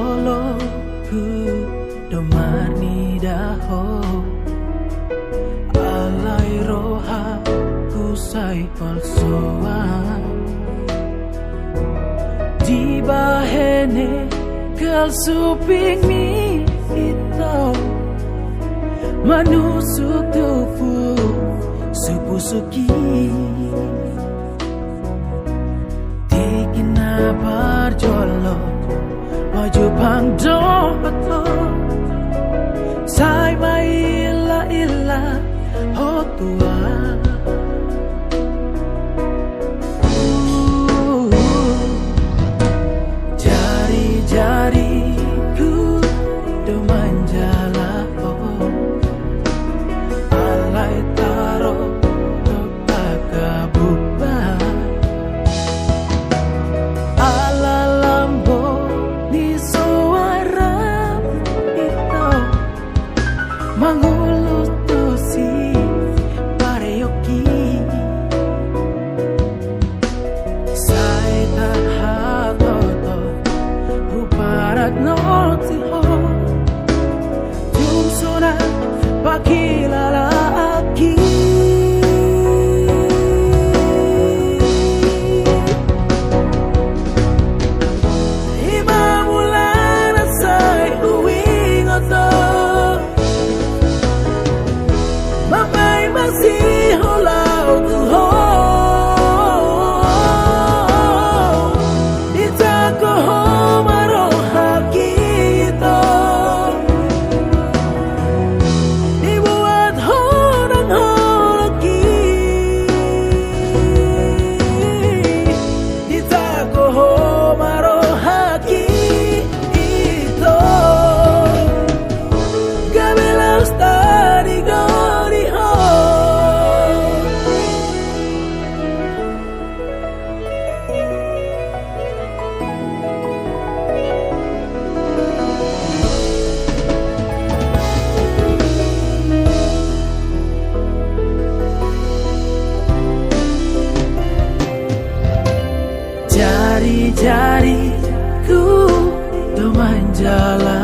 jolo ku domar ni daho alai roha ku sai palsoa di bahene kal suping mi ito manusuk tufu supusuki tikina barjolo maju pang doto sai mai illa ho tua jari-jariku do manjala alai taro takabubba ala lambo ni suara itu mangulus tusi pareoki sai tahatoto uparat noti ho jum sona pakilala aki imamulana sai uwing oto mamay masihulaw tuho itako ho maroha kito ibuat ho ng holaki itako ho maroha kito gabelas tani gori ho jari-jariku do manjala